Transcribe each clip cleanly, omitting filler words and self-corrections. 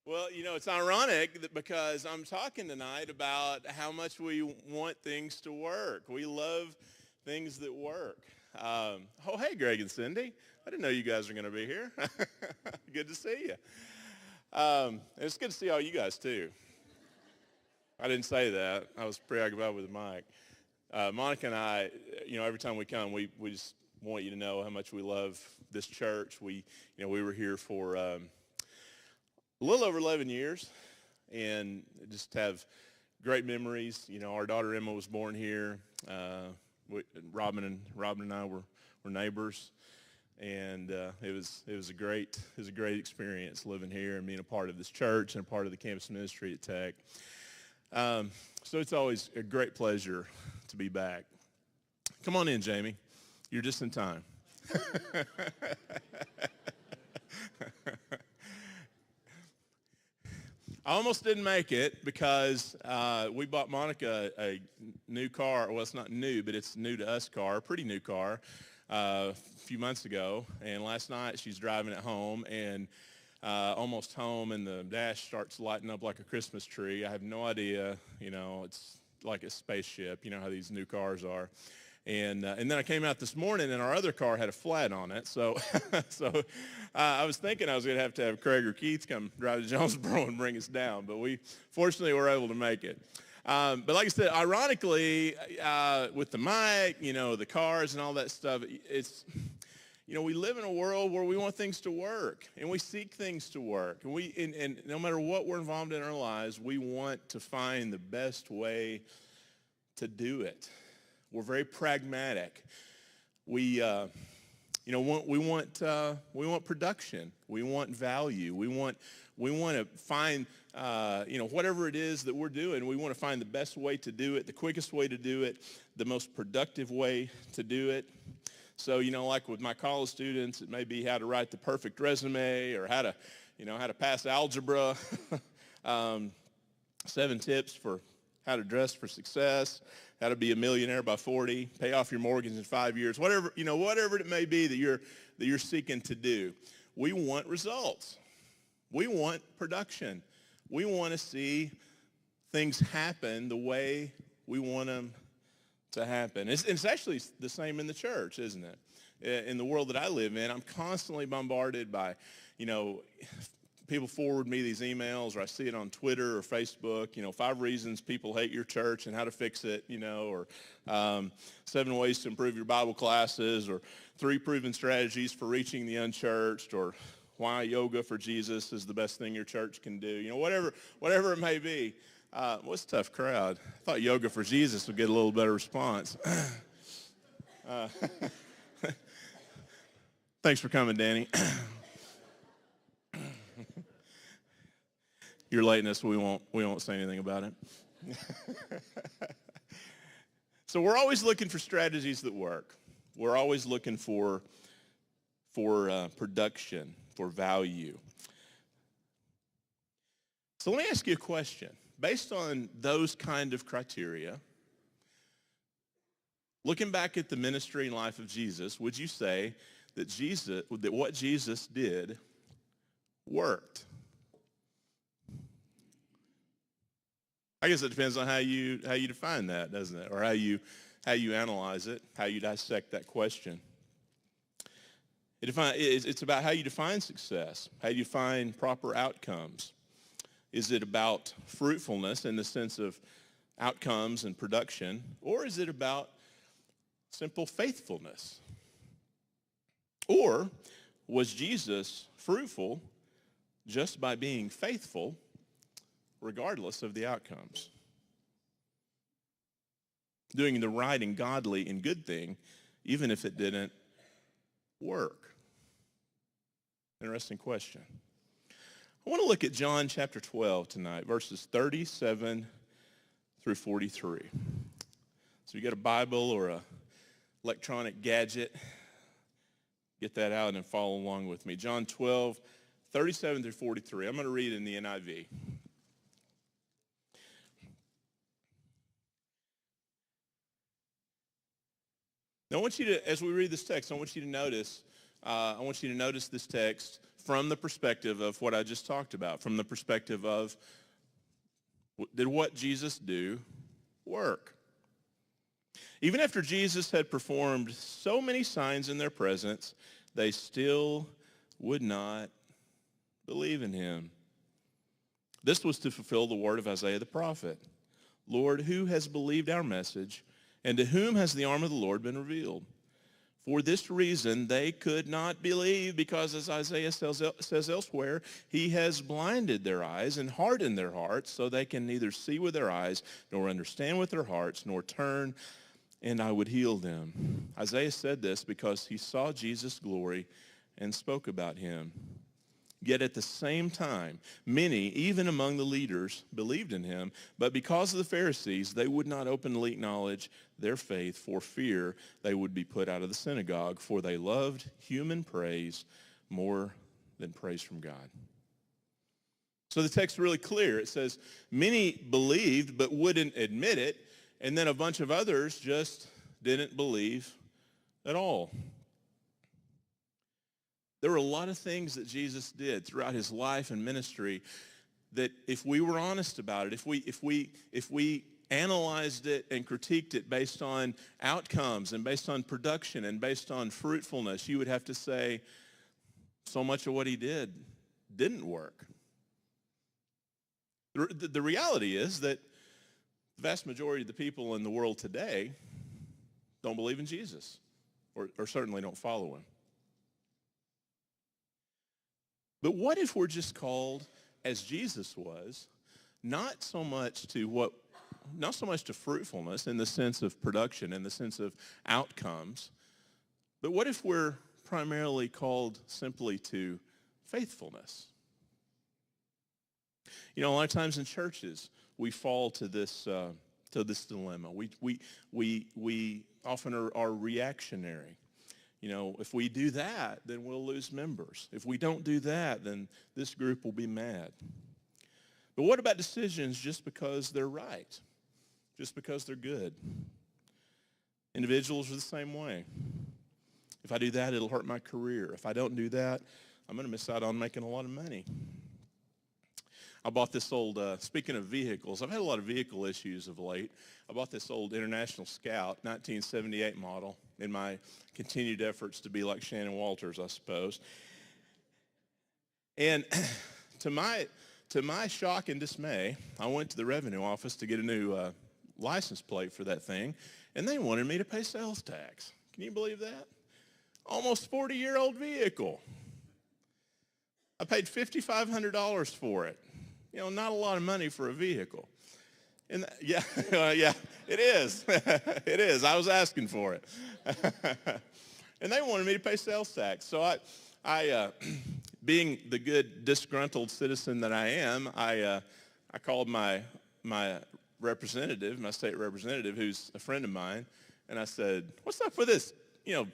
Well, it's ironic because I'm talking tonight about how much we want things to work. We love things that work. Oh, hey, Greg and Cindy. I didn't know you guys were going to be here. Good to see you. It's good to see all you guys, too. I didn't say that. I was preoccupied with the mic. Monica and I, every time we come, we just want you to know how much we love this church. We were here for a little over 11 years and just have great memories. Our daughter Emma was born here. Robin and I were neighbors, and it was a great experience living here and being a part of this church and a part of the campus ministry at Tech. So it's always a great pleasure to be back. Come on in, Jamie. You're just in time. I almost didn't make it because we bought Monica a new car. Well, it's not new, but it's new to us car, a pretty new car, a few months ago. And last night she's driving it home and almost home, and the dash starts lighting up like a Christmas tree. I have no idea. It's like a spaceship. You know how these new cars are. And then I came out this morning, and our other car had a flat on it. So I was thinking I was going to have Craig or Keith come drive to Jonesboro and bring us down. But we fortunately were able to make it. But like I said, ironically, with the mic, the cars and all that stuff, it's, we live in a world where we want things to work, and we seek things to work. And no matter what we're involved in our lives, we want to find the best way to do it. We're very pragmatic. We want production. We want value. We want to find, whatever it is that we're doing, we want to find the best way to do it, the quickest way to do it, the most productive way to do it. So, like with my college students, it may be how to write the perfect resume or how to pass algebra, 7 tips for how to dress for success, how to be a millionaire by 40, pay off your mortgage in 5 years, whatever it may be that you're seeking to do. We want results. We want production. We want to see things happen the way we want them to happen. It's actually the same in the church, isn't it? In the world that I live in, I'm constantly bombarded by, people forward me these emails, or I see it on Twitter or Facebook, 5 reasons people hate your church and how to fix it, or 7 ways to improve your Bible classes, or 3 proven strategies for reaching the unchurched, or why yoga for Jesus is the best thing your church can do, whatever it may be. What's a tough crowd? I thought yoga for Jesus would get a little better response. Thanks for coming, Danny. Your lateness, we won't say anything about it. So we're always looking for strategies that work. We're always looking for production, for value. So let me ask you a question. Based on those kind of criteria, looking back at the ministry and life of Jesus, would you say that what Jesus did worked? I guess it depends on how you define that, doesn't it? Or how you analyze it, how you dissect that question. It's about how you define success, how you define proper outcomes. Is it about fruitfulness in the sense of outcomes and production, or is it about simple faithfulness? Or was Jesus fruitful just by being faithful regardless of the outcomes? Doing the right and godly and good thing, even if it didn't work. Interesting question. I want to look at John chapter 12 tonight, verses 37 through 43. So you got a Bible or a electronic gadget, get that out and follow along with me. John 12, 37 through 43. I'm going to read in the NIV. Now, I want you to, as we read this text, I want you to notice this text from the perspective of what I just talked about, from the perspective of, did what Jesus do work? Even after Jesus had performed so many signs in their presence, they still would not believe in him. This was to fulfill the word of Isaiah the prophet. Lord, who has believed our message, and to whom has the arm of the Lord been revealed? For this reason they could not believe, because as Isaiah says elsewhere, he has blinded their eyes and hardened their hearts, so they can neither see with their eyes, nor understand with their hearts, nor turn, and I would heal them. Isaiah said this because he saw Jesus' glory and spoke about him. Yet at the same time, many, even among the leaders, believed in him. But because of the Pharisees, they would not openly acknowledge their faith for fear they would be put out of the synagogue, for they loved human praise more than praise from God. So the text is really clear. It says many believed but wouldn't admit it, and then a bunch of others just didn't believe at all. There were a lot of things that Jesus did throughout his life and ministry that if we were honest about it, if we analyzed it and critiqued it based on outcomes and based on production and based on fruitfulness, you would have to say so much of what he did didn't work. The reality is that the vast majority of the people in the world today don't believe in Jesus or certainly don't follow him. But what if we're just called, as Jesus was, not so much to fruitfulness in the sense of production, in the sense of outcomes, but what if we're primarily called simply to faithfulness? You know, a lot of times in churches, we fall to this dilemma. We often are reactionary. You know, if we do that, then we'll lose members. If we don't do that, then this group will be mad. But what about decisions just because they're right, just because they're good? Individuals are the same way. If I do that, it'll hurt my career. If I don't do that, I'm going to miss out on making a lot of money. I bought this old, speaking of vehicles, I've had a lot of vehicle issues of late. I bought this old International Scout, 1978 model, in my continued efforts to be like Shannon Walters, I suppose. And to my shock and dismay, I went to the revenue office to get a new license plate for that thing, and they wanted me to pay sales tax. Can you believe that? Almost 40-year-old vehicle. I paid $5,500 for it. You know, not a lot of money for a vehicle. And yeah, yeah, it is. It is. I was asking for it. And they wanted me to pay sales tax. So I being the good disgruntled citizen that I am, I called my representative, my state representative, who's a friend of mine, and I said, "What's up with this,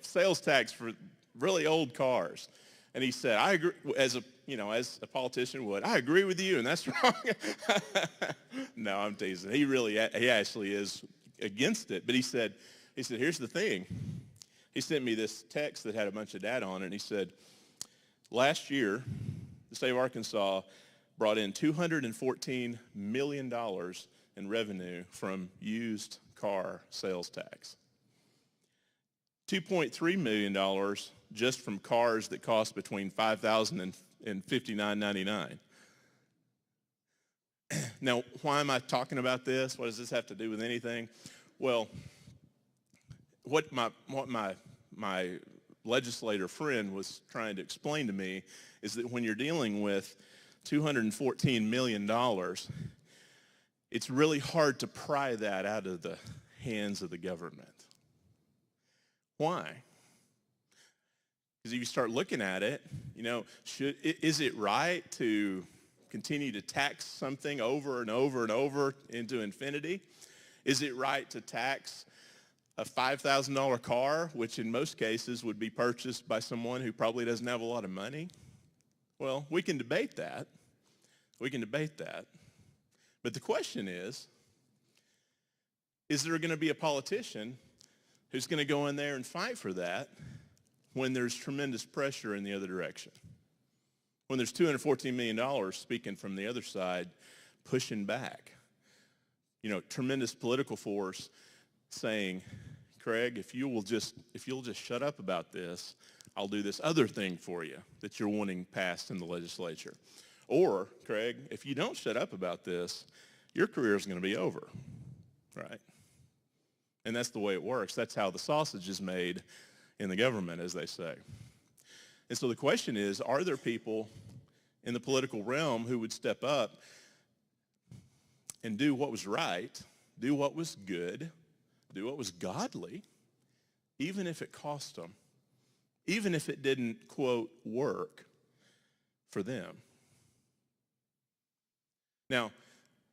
sales tax for really old cars?" And he said, "I agree," as a politician would. "I agree with you, and that's wrong." No, I'm teasing. He actually is against it. But he said, "Here's the thing." He sent me this text that had a bunch of data on it, and he said, last year, the state of Arkansas brought in $214 million in revenue from used car sales tax. $2.3 million just from cars that cost between $5,000 and $59.99. Now, why am I talking about this? What does this have to do with anything? Well, what my legislator friend was trying to explain to me is that when you're dealing with $214 million, it's really hard to pry that out of the hands of the government. Why? Because if you start looking at it, is it right to continue to tax something over and over and over into infinity? Is it right to tax a $5,000 car, which in most cases would be purchased by someone who probably doesn't have a lot of money? Well, we can debate that. But the question is there going to be a politician who's going to go in there and fight for that when there's tremendous pressure in the other direction? when there's $214 million speaking from the other side, pushing back. Tremendous political force saying, Craig, if you'll just shut up about this, I'll do this other thing for you that you're wanting passed in the legislature. Or, Craig, if you don't shut up about this, your career is going to be over, right? And that's the way it works. That's how the sausage is made in the government, as they say. And so the question is, are there people in the political realm who would step up and do what was right, do what was good, do what was godly, even if it cost them, even if it didn't, quote, work for them? Now,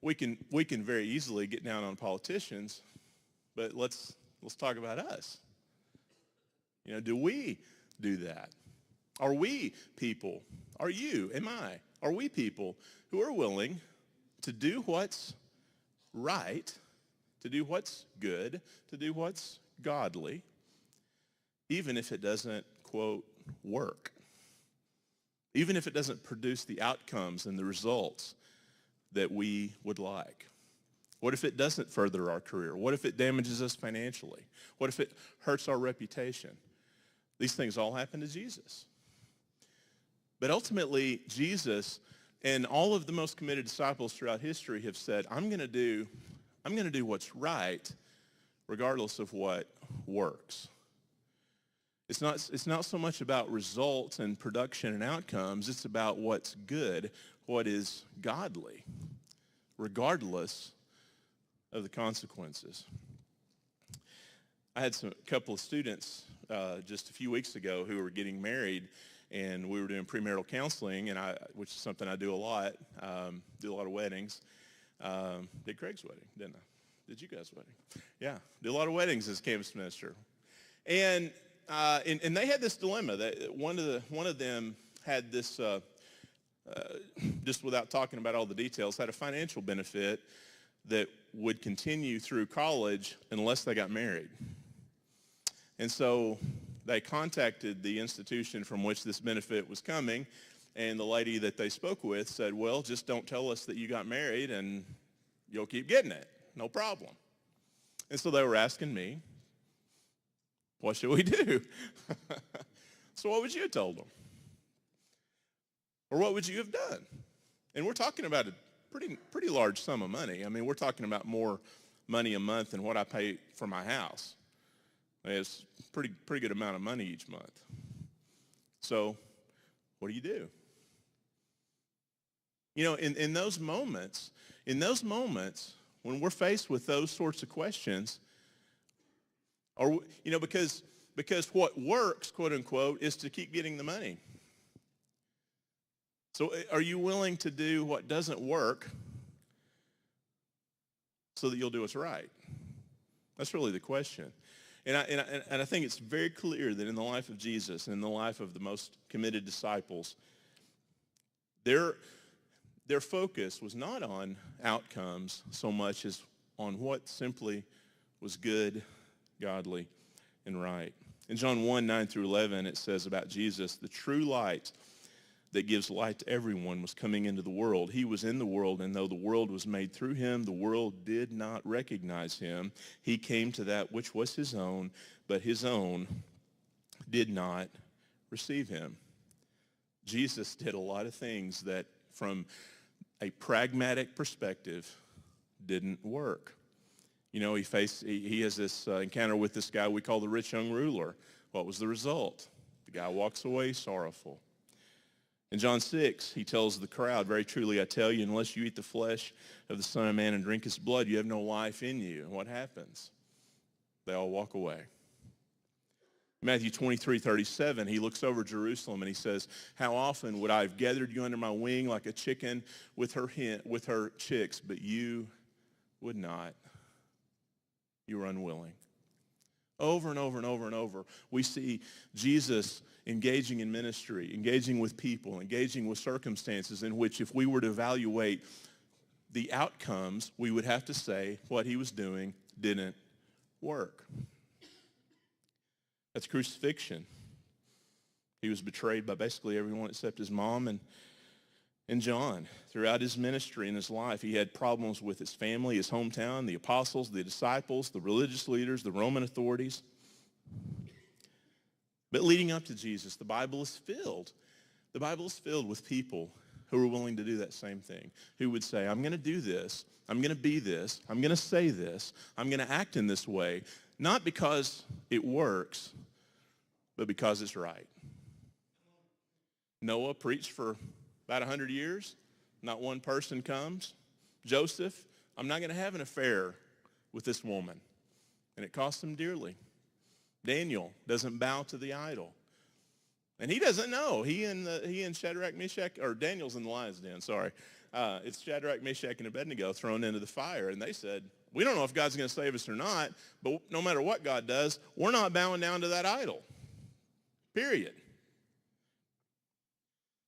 we can very easily get down on politicians, but let's talk about us. Do we do that? Are we people, are you, am I, are we people who are willing to do what's right, to do what's good, to do what's godly, even if it doesn't, quote, work, even if it doesn't produce the outcomes and the results that we would like? What if it doesn't further our career? What if it damages us financially? What if it hurts our reputation? These things all happen to Jesus. But ultimately, Jesus and all of the most committed disciples throughout history have said, I'm going to do what's right regardless of what works. It's not so much about results and production and outcomes. It's about what's good, what is godly, regardless of the consequences. I had a couple of students just a few weeks ago who were getting married, and we were doing premarital counseling, which is something I do a lot. Do a lot of weddings. Did Craig's wedding, didn't I? Did you guys' wedding? Yeah, did a lot of weddings as campus minister, and they had this dilemma that one of them had this. Just without talking about all the details, had a financial benefit that would continue through college unless they got married. And so they contacted the institution from which this benefit was coming, and the lady that they spoke with said, well, just don't tell us that you got married and you'll keep getting it. No problem. And so they were asking me, what should we do? So what would you have told them? Or what would you have done? And we're talking about a pretty large sum of money. I mean, we're talking about more money a month than what I pay for my house. It's pretty good amount of money each month. So what do? In those moments, when we're faced with those sorts of questions, or because what works, quote unquote, is to keep getting the money. So are you willing to do what doesn't work so that you'll do what's right? That's really the question. And I think it's very clear that in the life of Jesus and in the life of the most committed disciples, their focus was not on outcomes so much as on what simply was good, godly, and right. In John 1:9-11, it says about Jesus, the true light that gives light to everyone was coming into the world. He was in the world, and though the world was made through him, the world did not recognize him. He came to that which was his own, but his own did not receive him. Jesus did a lot of things that, from a pragmatic perspective, didn't work. He has this encounter with this guy we call the rich young ruler. What was the result? The guy walks away sorrowful. In John 6, he tells the crowd, very truly I tell you, unless you eat the flesh of the Son of Man and drink his blood, you have no life in you. And what happens? They all walk away. Matthew 23:37, he looks over Jerusalem and he says, how often would I have gathered you under my wing like a chicken with her chicks, but you would not. You were unwilling. Over and over and over and over, we see Jesus engaging in ministry, engaging with people, engaging with circumstances in which if we were to evaluate the outcomes, we would have to say what he was doing didn't work. That's crucifixion. He was betrayed by basically everyone except his mom and John. Throughout his ministry and his life, he had problems with his family, his hometown, the apostles, the disciples, the religious leaders, the Roman authorities. But leading up to Jesus, the Bible is filled with people who are willing to do that same thing, who would say, I'm going to do this, I'm going to be this, I'm going to say this, I'm going to act in this way, not because it works, but because it's right. Noah preached for about 100 years. Not one person comes. Joseph, I'm not going to have an affair with this woman. And it cost him dearly. Daniel doesn't bow to the idol. And he doesn't know. He and Shadrach, Meshach, or Daniel's in the lion's den, sorry. It's Shadrach, Meshach, and Abednego thrown into the fire. And they said, we don't know if God's going to save us or not, but no matter what God does, we're not bowing down to that idol. Period.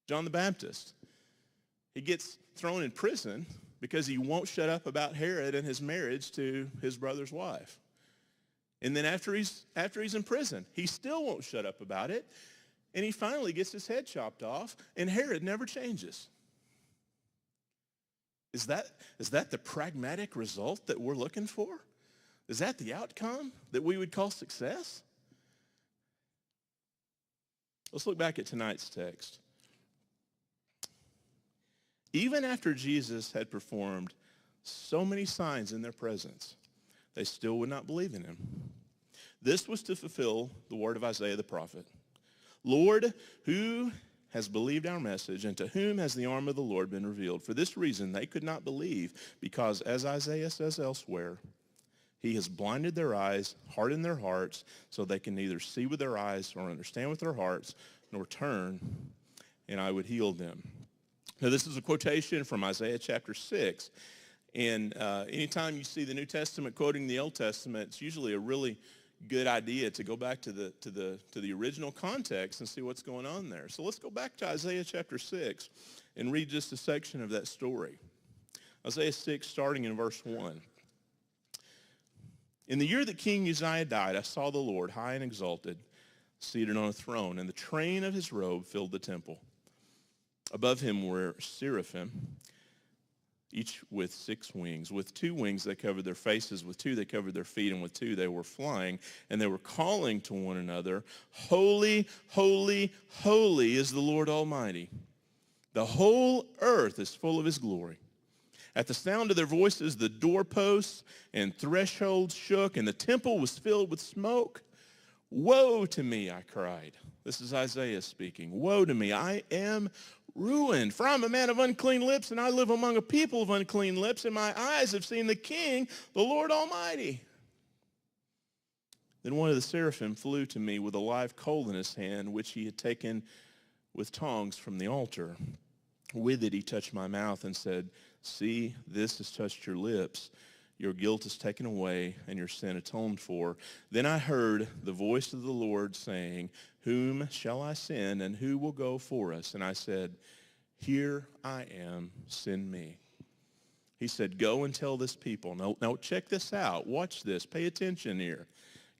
John the Baptist, he gets thrown in prison because he won't shut up about Herod and his marriage to his brother's wife. And then after he's in prison, he still won't shut up about it. And he finally gets his head chopped off, and Herod never changes. Is that the pragmatic result that we're looking for? Is that the outcome that we would call success? Let's look back at tonight's text. Even after Jesus had performed so many signs in their presence, they still would not believe in him. This was to fulfill the word of Isaiah the prophet. Lord, who has believed our message, and to whom has the arm of the Lord been revealed? For this reason they could not believe, because as Isaiah says elsewhere, he has blinded their eyes, hardened their hearts, so they can neither see with their eyes nor understand with their hearts, nor turn, and I would heal them. Now, this is a quotation from Isaiah chapter 6. And anytime you see the New Testament quoting the Old Testament, it's usually a really good idea to go back to the original context and see what's going on there. So let's go back to Isaiah chapter 6 and read just a section of that story. Isaiah 6, starting in verse 1. In the year that King Uzziah died, I saw the Lord high and exalted, seated on a throne, and the train of his robe filled the temple. Above him were seraphim, each with 6 wings. With 2 wings they covered their faces, with 2 they covered their feet, and with 2 they were flying. And they were calling to one another, Holy, holy, holy is the Lord Almighty. The whole earth is full of his glory. At the sound of their voices, the doorposts and thresholds shook, and the temple was filled with smoke. Woe to me, I cried. This is Isaiah speaking. Woe to me, I am ruined, for I'm a man of unclean lips, and I live among a people of unclean lips, and my eyes have seen the King, the Lord Almighty. Then one of the seraphim flew to me with a live coal in his hand, which he had taken with tongs from the altar. With it he touched my mouth and said, See, this has touched your lips. Your guilt is taken away, and your sin atoned for. Then I heard the voice of the Lord saying, Whom shall I send, and who will go for us? And I said, Here I am, send me. He said, Go and tell this people. Now check this out. Watch this. Pay attention here.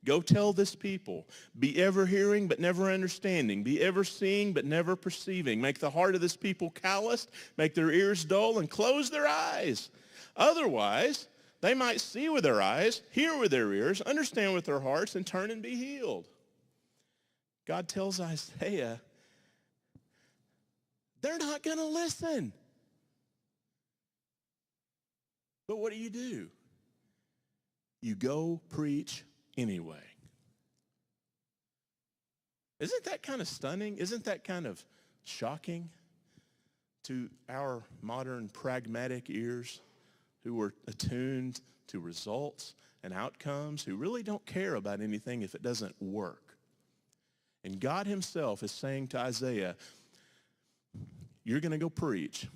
Go tell this people. Be ever hearing, but never understanding. Be ever seeing, but never perceiving. Make the heart of this people calloused. Make their ears dull, and close their eyes. Otherwise, they might see with their eyes, hear with their ears, understand with their hearts, and turn and be healed. God tells Isaiah, they're not going to listen. But what do? You go preach anyway. Isn't that kind of stunning? Isn't that kind of shocking to our modern pragmatic ears who are attuned to results and outcomes, who really don't care about anything if it doesn't work? And God himself is saying to Isaiah, you're going to go preach,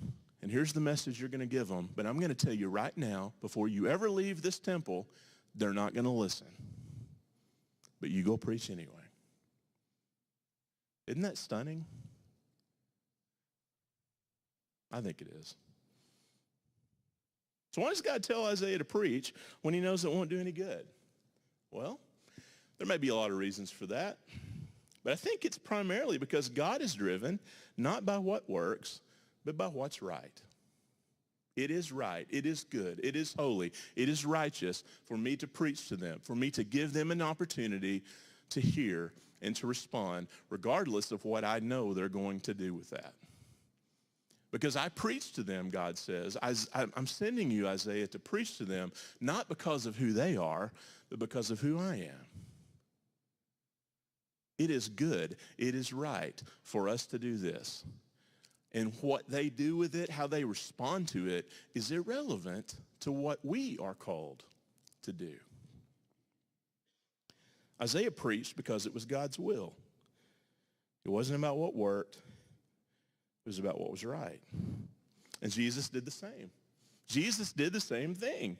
and here's the message you're going to give them, but I'm going to tell you right now, before you ever leave this temple, they're not going to listen. But you go preach anyway. Isn't that stunning? I think it is. So why does God tell Isaiah to preach when he knows it won't do any good? Well, there may be a lot of reasons for that. But I think it's primarily because God is driven not by what works, but by what's right. It is right. It is good. It is holy. It is righteous for me to preach to them, for me to give them an opportunity to hear and to respond, regardless of what I know they're going to do with that. Because I preach to them, God says. I'm sending you, Isaiah, to preach to them, not because of who they are, but because of who I am. It is good. It is right for us to do this. And what they do with it, how they respond to it, is irrelevant to what we are called to do. Isaiah preached because it was God's will. It wasn't about what worked. It was about what was right. And Jesus did the same. Jesus did the same thing.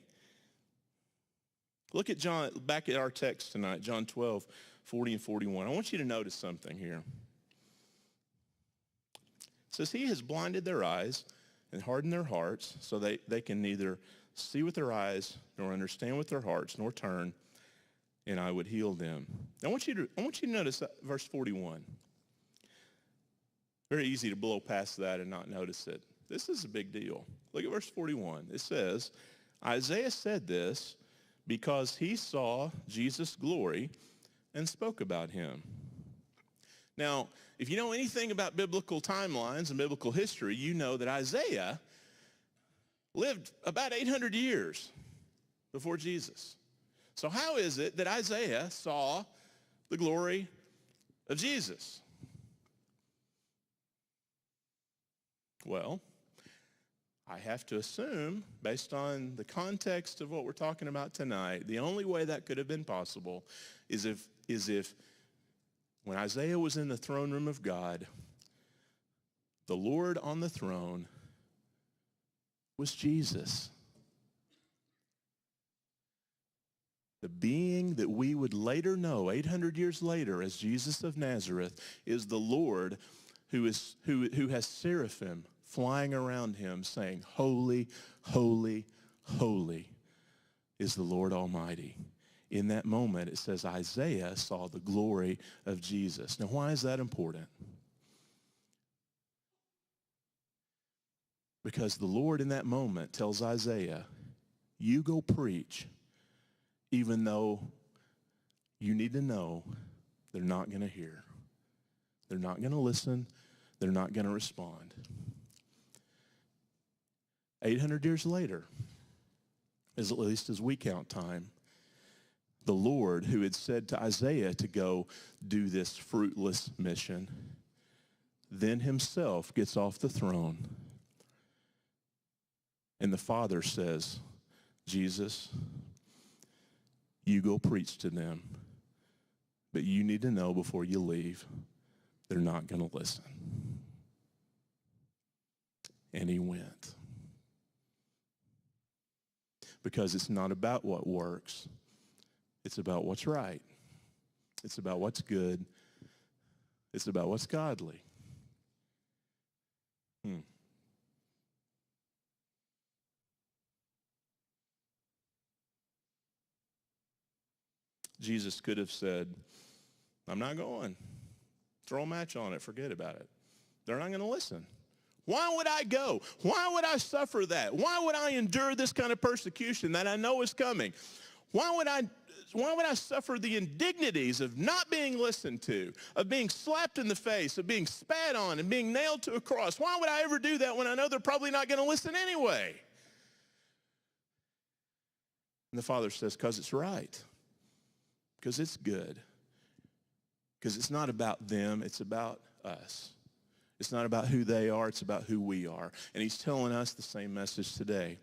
Look at John, back at our text tonight, John 12, 40 and 41. I want you to notice something here. It says, he has blinded their eyes and hardened their hearts so they can neither see with their eyes nor understand with their hearts nor turn, and I would heal them. I want you to notice verse 41. Very easy to blow past that and not notice it. This is a big deal. Look at verse 41. It says, Isaiah said this because he saw Jesus' glory and spoke about him. Now, if you know anything about biblical timelines and biblical history, you know that Isaiah lived about 800 years before Jesus. So how is it that Isaiah saw the glory of Jesus? Well, I have to assume, based on the context of what we're talking about tonight, the only way that could have been possible is if when Isaiah was in the throne room of God, the Lord on the throne was Jesus. The being that we would later know 800 years later as Jesus of Nazareth is the Lord who has seraphim flying around him saying, holy, holy, holy is the Lord Almighty. In that moment, it says Isaiah saw the glory of Jesus. Now, why is that important? Because the Lord in that moment tells Isaiah, you go preach, even though you need to know they're not going to hear. They're not going to listen. They're not going to respond. 800 years later, at least as we count time, the Lord who had said to Isaiah to go do this fruitless mission, then himself gets off the throne. And the Father says, Jesus, you go preach to them, but you need to know before you leave, they're not going to listen. And he went. Because it's not about what works. It's about what's right. It's about what's good. It's about what's godly. Jesus could have said, I'm not going. Throw a match on it. Forget about it. They're not going to listen. Why would I go? Why would I suffer that? Why would I endure this kind of persecution that I know is coming? Why would I suffer the indignities of not being listened to, of being slapped in the face, of being spat on and being nailed to a cross? Why would I ever do that when I know they're probably not going to listen anyway? And the Father says, because it's right. Because it's good. Because it's not about them, it's about us. It's not about who they are, it's about who we are. And he's telling us the same message today.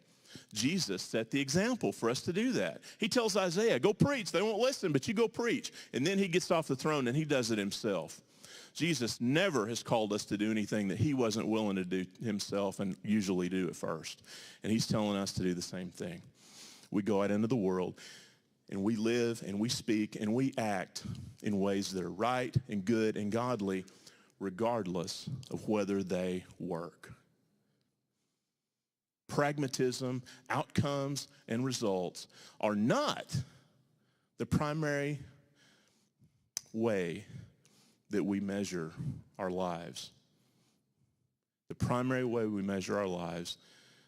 Jesus set the example for us to do that. He tells Isaiah, go preach. They won't listen, but you go preach. And then he gets off the throne and he does it himself. Jesus never has called us to do anything that he wasn't willing to do himself and usually do it first. And he's telling us to do the same thing. We go out into the world and we live and we speak and we act in ways that are right and good and godly, regardless of whether they work. Pragmatism, outcomes, and results are not the primary way that we measure our lives. The primary way we measure our lives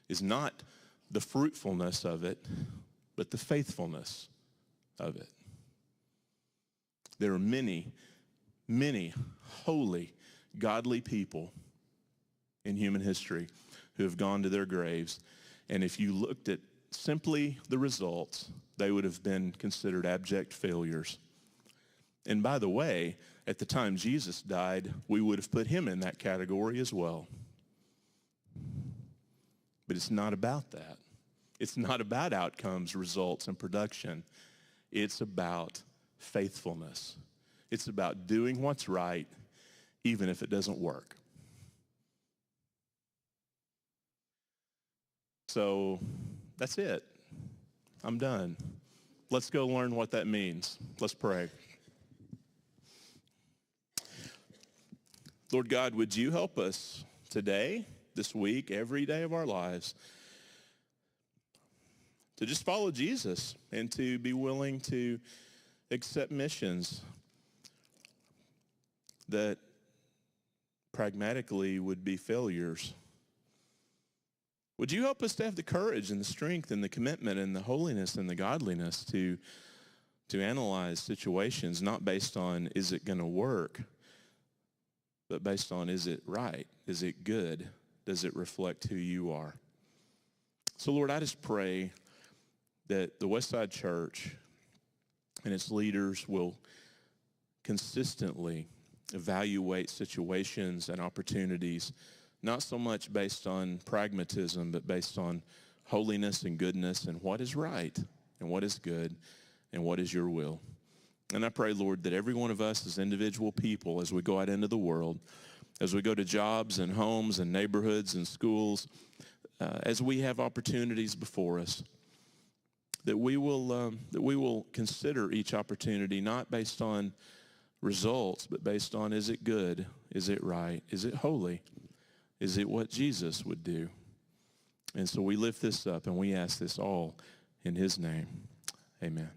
is not the fruitfulness of it, but the faithfulness of it. There are many, many holy, godly people in human history who have gone to their graves, and if you looked at simply the results, they would have been considered abject failures. And by the way, at the time Jesus died, we would have put him in that category as well. But it's not about that. It's not about outcomes, results, and production. It's about faithfulness. It's about doing what's right, even if it doesn't work. So that's it. I'm done. Let's go learn what that means. Let's pray. Lord God, would you help us today, this week, every day of our lives, to just follow Jesus and to be willing to accept missions that pragmatically would be failures. Would you help us to have the courage and the strength and the commitment and the holiness and the godliness to analyze situations, not based on is it going to work, but based on is it right? Is it good? Does it reflect who you are? So Lord, I just pray that the Westside Church and its leaders will consistently evaluate situations and opportunities, not so much based on pragmatism, but based on holiness and goodness and what is right and what is good and what is your will. And I pray, Lord, that every one of us as individual people, as we go out into the world, as we go to jobs and homes and neighborhoods and schools, as we have opportunities before us, that we will consider each opportunity not based on results, but based on is it good, is it right, is it holy, is it what Jesus would do? And so we lift this up and we ask this all in his name. Amen.